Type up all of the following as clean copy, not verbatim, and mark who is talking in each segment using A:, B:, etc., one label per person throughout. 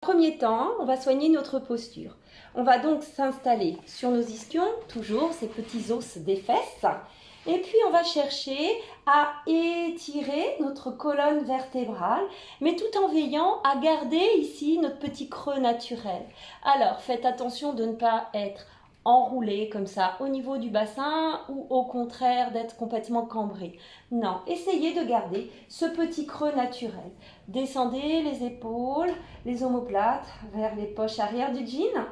A: premier temps, on va soigner notre posture. On va donc s'installer sur nos ischions, toujours ces petits os des fesses. Et puis on va chercher à étirer notre colonne vertébrale, mais tout en veillant à garder ici notre petit creux naturel. Alors faites attention de ne pas être enroulé comme ça au niveau du bassin ou au contraire d'être complètement cambré. Non, essayez de garder ce petit creux naturel. Descendez les épaules, les omoplates vers les poches arrière du jean.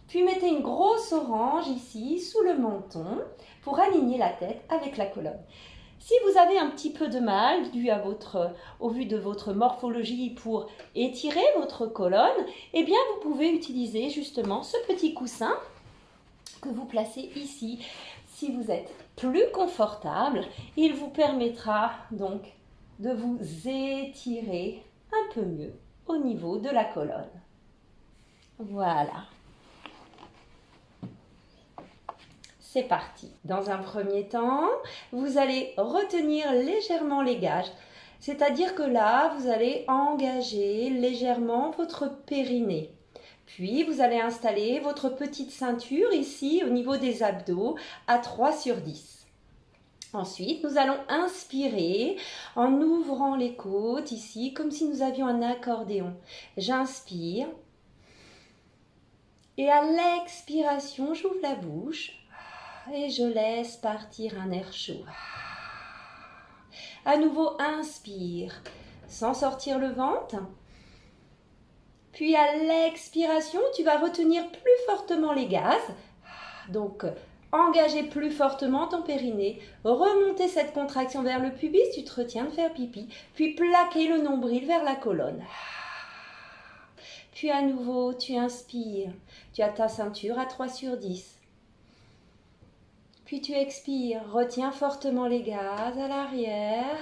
A: Puis mettez une grosse orange ici sous le menton pour aligner la tête avec la colonne. Si vous avez un petit peu de mal dû à au vu de votre morphologie pour étirer votre colonne, eh bien vous pouvez utiliser justement ce petit coussin que vous placez ici. Si vous êtes plus confortable, il vous permettra donc de vous étirer un peu mieux au niveau de la colonne. Voilà. C'est parti. Dans un premier temps, vous allez retenir légèrement les gages. C'est-à-dire que là, vous allez engager légèrement votre périnée. Puis, vous allez installer votre petite ceinture ici au niveau des abdos à 3/10. Ensuite, nous allons inspirer en ouvrant les côtes ici comme si nous avions un accordéon. J'inspire. Et à l'expiration, j'ouvre la bouche. Et je laisse partir un air chaud. À nouveau, inspire sans sortir le ventre. Puis à l'expiration, tu vas retenir plus fortement les gaz. Donc, engager plus fortement ton périnée. Remonter cette contraction vers le pubis, tu te retiens de faire pipi. Puis plaquer le nombril vers la colonne. Puis à nouveau, tu inspires. Tu as ta ceinture à 3/10. Puis tu expires, retiens fortement les gaz à l'arrière.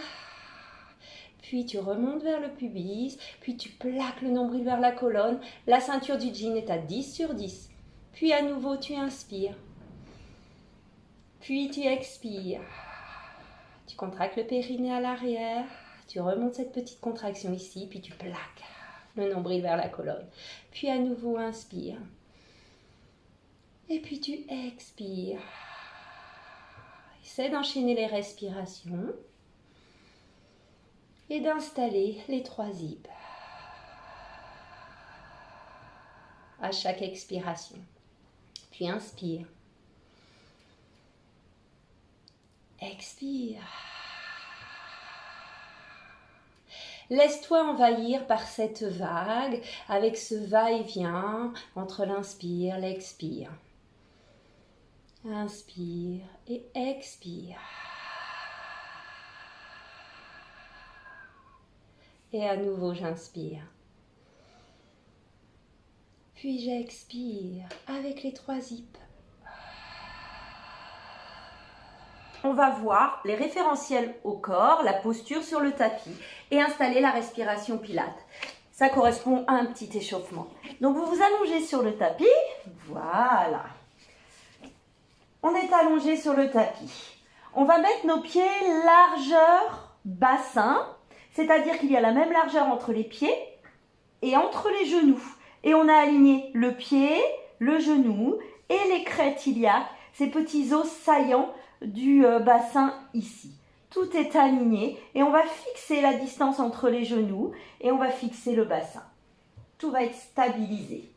A: Puis tu remontes vers le pubis. Puis tu plaques le nombril vers la colonne. La ceinture du jean est à 10/10. Puis à nouveau, tu inspires. Puis tu expires. Tu contractes le périnée à l'arrière. Tu remontes cette petite contraction ici. Puis tu plaques le nombril vers la colonne. Puis à nouveau, inspire. Et puis tu expires. Essaie d'enchaîner les respirations et d'installer les 3 zips à chaque expiration. Puis inspire. Expire. Laisse-toi envahir par cette vague avec ce va-et-vient entre l'inspire et l'expire. Inspire et expire. Et à nouveau, j'inspire. Puis j'expire avec les 3 zips. On va voir les référentiels au corps, la posture sur le tapis et installer la respiration pilate. Ça correspond à un petit échauffement. Donc vous vous allongez sur le tapis. Voilà. On est allongé sur le tapis. On va mettre nos pieds largeur bassin, c'est-à-dire qu'il y a la même largeur entre les pieds et entre les genoux. Et on a aligné le pied, le genou et les crêtes iliaques, ces petits os saillants du bassin ici. Tout est aligné et on va fixer la distance entre les genoux et on va fixer le bassin. Tout va être stabilisé.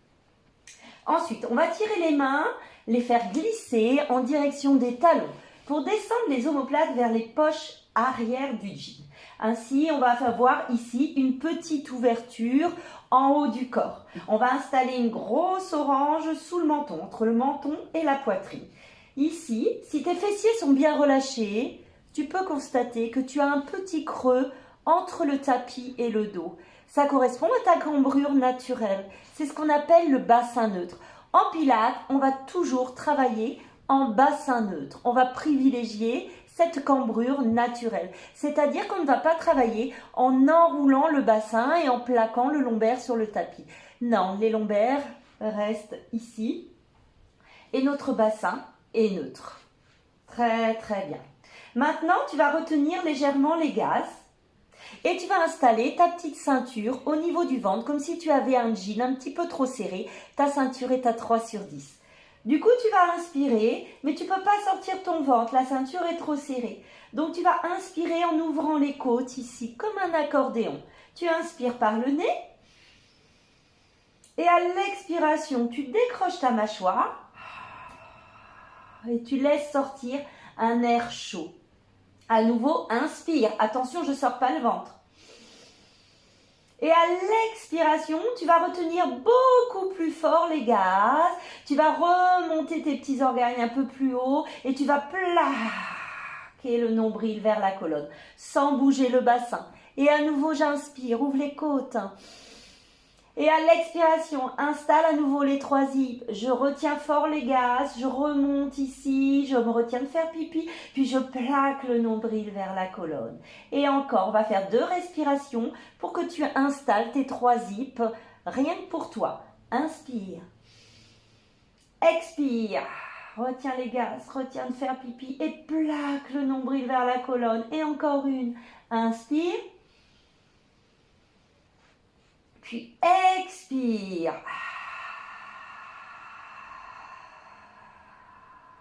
A: Ensuite, on va tirer les mains, les faire glisser en direction des talons pour descendre les omoplates vers les poches arrière du jean. Ainsi, on va avoir ici une petite ouverture en haut du corps. On va installer une grosse orange sous le menton, entre le menton et la poitrine. Ici, si tes fessiers sont bien relâchés, tu peux constater que tu as un petit creux entre le tapis et le dos. Ça correspond à ta cambrure naturelle. C'est ce qu'on appelle le bassin neutre. En pilates, on va toujours travailler en bassin neutre. On va privilégier cette cambrure naturelle. C'est-à-dire qu'on ne va pas travailler en enroulant le bassin et en plaquant le lombaire sur le tapis. Non, les lombaires restent ici et notre bassin est neutre. Très très bien. Maintenant, tu vas retenir légèrement les gaz Et tu vas installer ta petite ceinture au niveau du ventre, comme si tu avais un jean un petit peu trop serré. Ta ceinture est à 3/10. Du coup, tu vas inspirer, mais tu ne peux pas sortir ton ventre, la ceinture est trop serrée. Donc, tu vas inspirer en ouvrant les côtes ici, comme un accordéon. Tu inspires par le nez. Et à l'expiration, tu décroches ta mâchoire et tu laisses sortir un air chaud. À nouveau, inspire. Attention, je ne sors pas le ventre. Et à l'expiration, tu vas retenir beaucoup plus fort les gaz. Tu vas remonter tes petits organes un peu plus haut et tu vas plaquer le nombril vers la colonne sans bouger le bassin. Et à nouveau, j'inspire, ouvre les côtes. Et à l'expiration, installe à nouveau les 3 zips. Je retiens fort les gaz, je remonte ici, je me retiens de faire pipi, puis je plaque le nombril vers la colonne. Et encore, on va faire 2 respirations pour que tu installes tes 3 zips, rien que pour toi. Inspire. Expire. Retiens les gaz, retiens de faire pipi et plaque le nombril vers la colonne. Et encore une. Inspire. Puis expire.